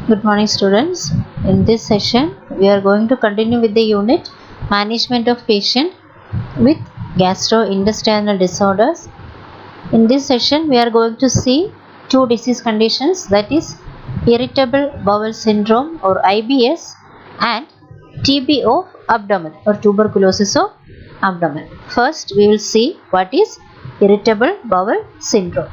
Good morning, students. In this session, we are going to continue with the unit Management of Patient with Gastrointestinal Disorders. In this session, we are going to see two disease conditions, that is Irritable Bowel Syndrome or IBS and TB of abdomen or tuberculosis of abdomen. First, we will see what is Irritable Bowel Syndrome.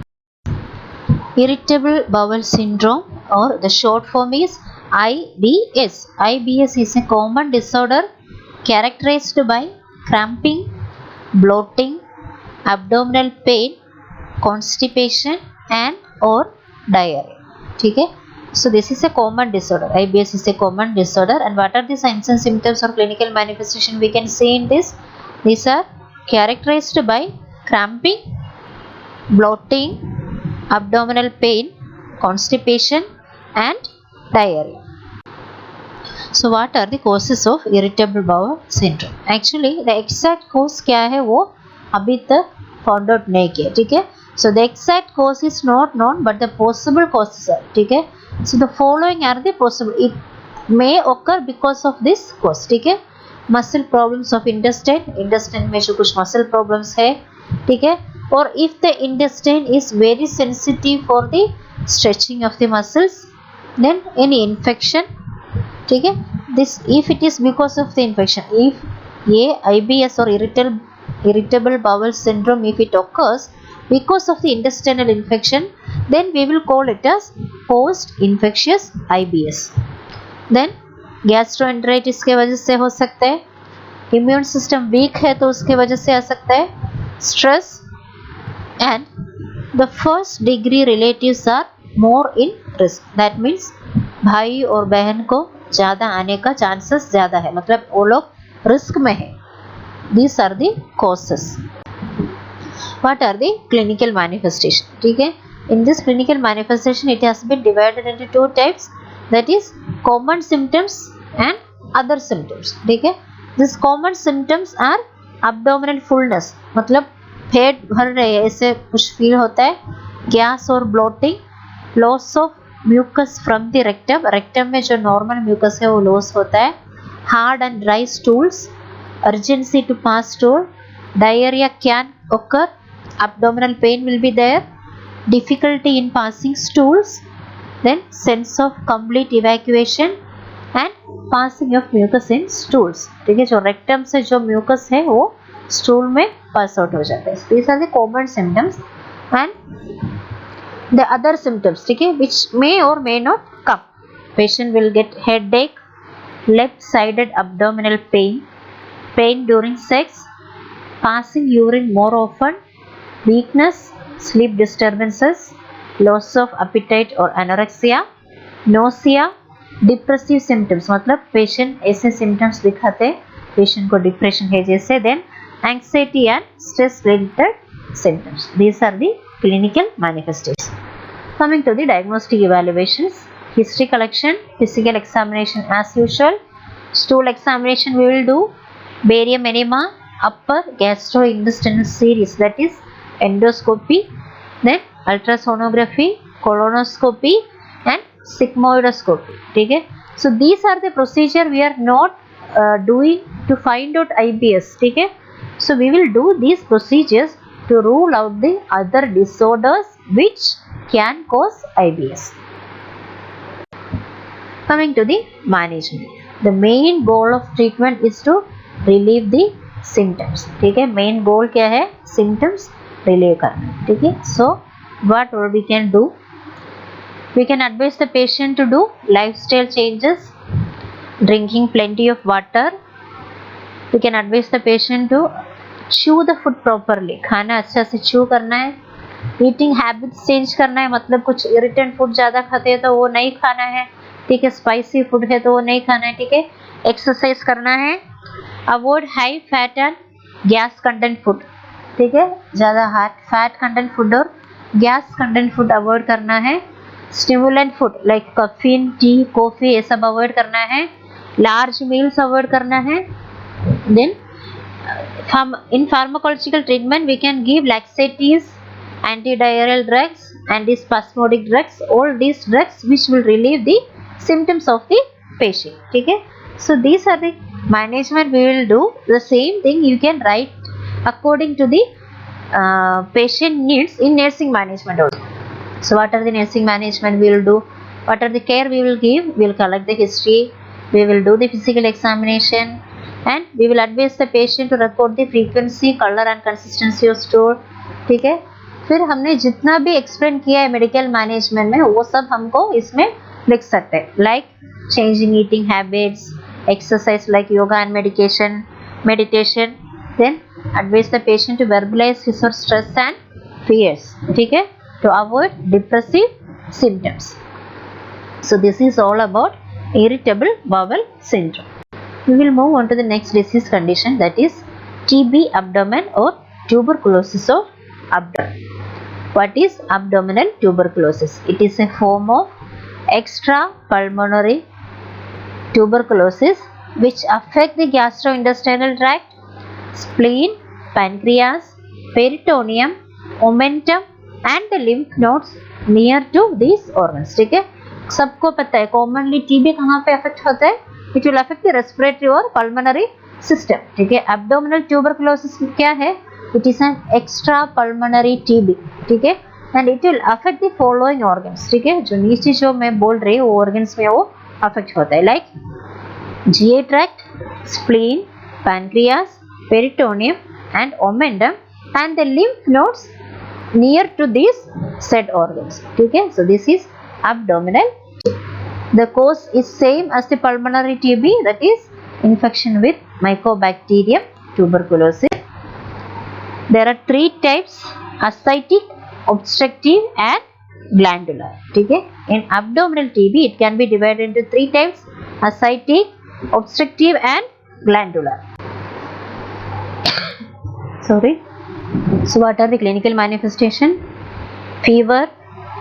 Irritable bowel syndrome, or the short form is IBS. IBS is a common disorder characterized by cramping, bloating, abdominal pain, constipation and or diarrhea. Okay? So this is a common disorder. IBS is a common disorder. And what are the signs and symptoms or clinical manifestation we can see in this? These are characterized by cramping, bloating, abdominal pain, constipation and diarrhea. So what are the causes of irritable bowel syndrome? Actually the exact cause क्या है वो अभी तक found out नहीं किया, ठीक है? So the exact cause is not known, but the possible causes are, ठीक है? So the following are the possible. It may occur because of this cause, ठीक है? Muscle problems of intestine में जो कुछ muscle problems है, ठीक है? Or if the intestine is very sensitive for the stretching of the muscles, then any infection, ठीक है? This if it is because of the infection, if ये IBS or irritable bowel syndrome, if it occurs because of the intestinal infection, then we will call it as post infectious IBS. Then gastroenteritis के वजह से हो सकता है, immune system weak है तो उसके वजह से आ सकता है, stress and the first degree relatives are more in risk. That means भाई और बहन को ज़्यादा आने का चांसेस ज़्यादा है, मतलब वो लोग रिस्क में है. These are the causes. What are the clinical manifestation? ठीक है? In this clinical manifestation, it has been divided into two types, that is common symptoms and other symptoms. ठीक है? These common symptoms are abdominal fullness, मतलब पेट भर रहे हैं ऐसे कुछ फील होता है, गैस और bloating, loss of mucus from the rectum, rectum में जो नॉर्मल म्यूकस है वो लॉस होता है, hard and dry stools, urgency to pass stool, diarrhea can occur, abdominal pain will be there, difficulty in passing stools, then sense of complete evacuation and passing of mucus in stools. ठीक है? जो rectum से जो mucus है वो stool में pass out हो जाता है. These are the common symptoms and the other symptoms, ठीक है, which may or may not come. Patient will get headache, left-sided abdominal pain, pain during sex, passing urine more often, weakness, sleep disturbances, loss of appetite or anorexia, nausea, depressive symptoms, मतलब patient ऐसे symptoms दिखाते हैं, patient को depression है जैसे, then anxiety and stress related symptoms. These are the clinical manifestations. Coming to the diagnostic evaluations, history collection, physical examination as usual, stool examination we will do, barium enema, upper gastrointestinal series, that is endoscopy, then ultrasonography, colonoscopy and sigmoidoscopy. ठीक है? So these are the procedure we are not doing to find out IBS. ठीक है? So we will do these procedures to rule out the other disorders which can cause IBS. Coming to the management, the main goal of treatment is to relieve the symptoms. ठीक है? Main goal क्या है? Symptoms relieve करना. ठीक है? So what we can do? We can advise the patient to do lifestyle changes, drinking plenty of water. We can advise the patient to chew the food properly, खाना अच्छा से chew करना है, eating habits change करना है, मतलब कुछ irritant food ज़्यादा खाते हैं तो वो नहीं खाना है, ठीक है, spicy food है तो वो नहीं खाना है, ठीक है, exercise करना है, avoid high fat and gas content food, ठीक है, ज़्यादा fat content food और gas content food avoid करना है, stimulant food like caffeine, tea, coffee ये सब avoid करना है, large meals avoid करना है. Then in pharmacological treatment we can give laxatives, antidiarrheal drugs, antispasmodic drugs, all these drugs which will relieve the symptoms of the patient. ठीक है, so these are the management we will do. The same thing you can write according to the patient needs in nursing management also. So what are the nursing management we will do? What are the care we will give? We will collect the history, we will do the physical examination, and we will advise the patient to record the frequency, color and consistency of stool. ठीक है, फिर हमने जितना भी explain किया है medical management में वो सब हमको इसमें लिख सकते हैं, like changing eating habits, exercise like yoga and meditation, then advise the patient to verbalize his or stress and fears, ठीक है, to avoid depressive symptoms. So this is all about irritable bowel syndrome. We will move on to the next disease condition, that is TB abdomen or tuberculosis of abdomen. What is abdominal tuberculosis? It is a form of extrapulmonary tuberculosis which affect the gastrointestinal tract, spleen, pancreas, peritoneum, omentum and the lymph nodes near to these organs. ठीक है, सबको पता है commonly TB कहाँ पे affect होता है, it will affect the respiratory और पल्मोनरी सिस्टम. ठीक है, एब्डोमिनल ट्यूबरकुलोसिस क्या है, it is an extra pulmonary TB. ठीक है, and it will affect the following organs. ठीक है, जो नीचे जो मैं बोल रही हूँ वो ऑर्गन्स में वो अफेक्ट होता है, like GI tract, spleen, pancreas, peritoneum and omentum and the lymph nodes near to these said organs. ठीक है, so this is abdominal. The cause is same as the pulmonary TB, that is infection with Mycobacterium tuberculosis. There are three types: ascitic, obstructive and glandular. ठीक है, in abdominal TB it can be divided into three types: ascitic, obstructive and glandular. Sorry. So what are the clinical manifestation? Fever,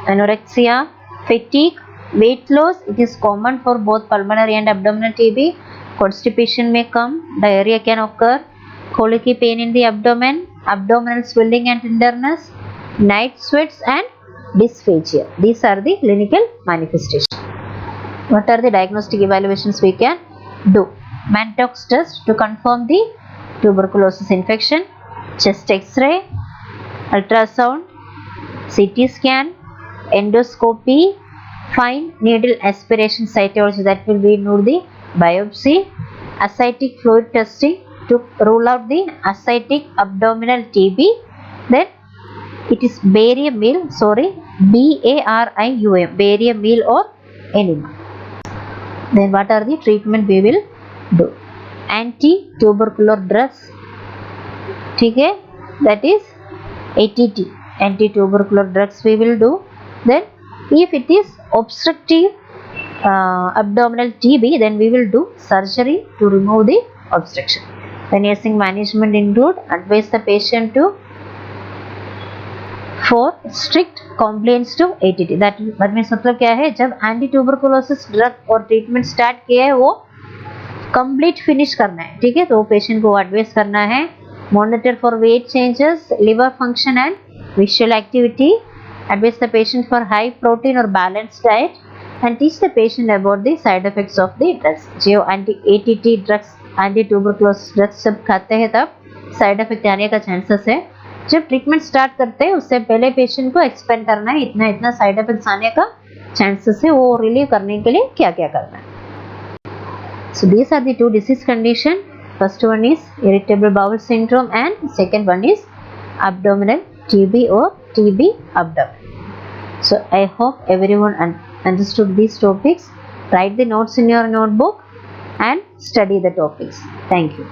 anorexia, fatigue, weight loss. It is common for both pulmonary and abdominal TB. Constipation may come, diarrhea can occur, colicky pain in the abdomen, abdominal swelling and tenderness, night sweats and dysphagia. These are the clinical manifestations. What are the diagnostic evaluations we can do? Mantox test to confirm the tuberculosis infection, chest X-ray, ultrasound, CT scan, endoscopy, fine needle aspiration cytology, that will be include the biopsy, ascitic fluid testing to rule out the ascitic abdominal TB. Then it is barium meal, BARIUM, barium meal or enema. Then what are the treatment we will do? Anti-tubercular drugs, ठीक है, that is ATT, anti-tubercular drugs we will do. Then if it is obstructive abdominal TB, then we will do surgery to remove the obstruction. The nursing management include advise the patient to for strict compliance to ATT. That means मतलब क्या है, जब anti tuberculosis drug और treatment start किया है वो complete finish करना है. ठीक है, तो पेशेंट को एडवाइस करना है. Monitor for wait changes, liver function and visual activity. Advise the patient for high protein or balanced diet and teach the patient about the side effects of the drugs. जो ATT drugs, anti tuberculosis drugs जब खाते हैं तब side effect आने का chances है. जब treatment start करते हैं उससे पहले पेशेंट को एक्सप्लेन करना है इतना इतना साइड इफेक्ट्स आने का चांसेस है, वो रिलीव करने के लिए क्या क्या करना है. So these are the two disease condition. First one is irritable bowel syndrome and second one is abdominal TB or TB abdomen. So I hope everyone understood these topics. Write the notes in your notebook and study the topics. Thank you.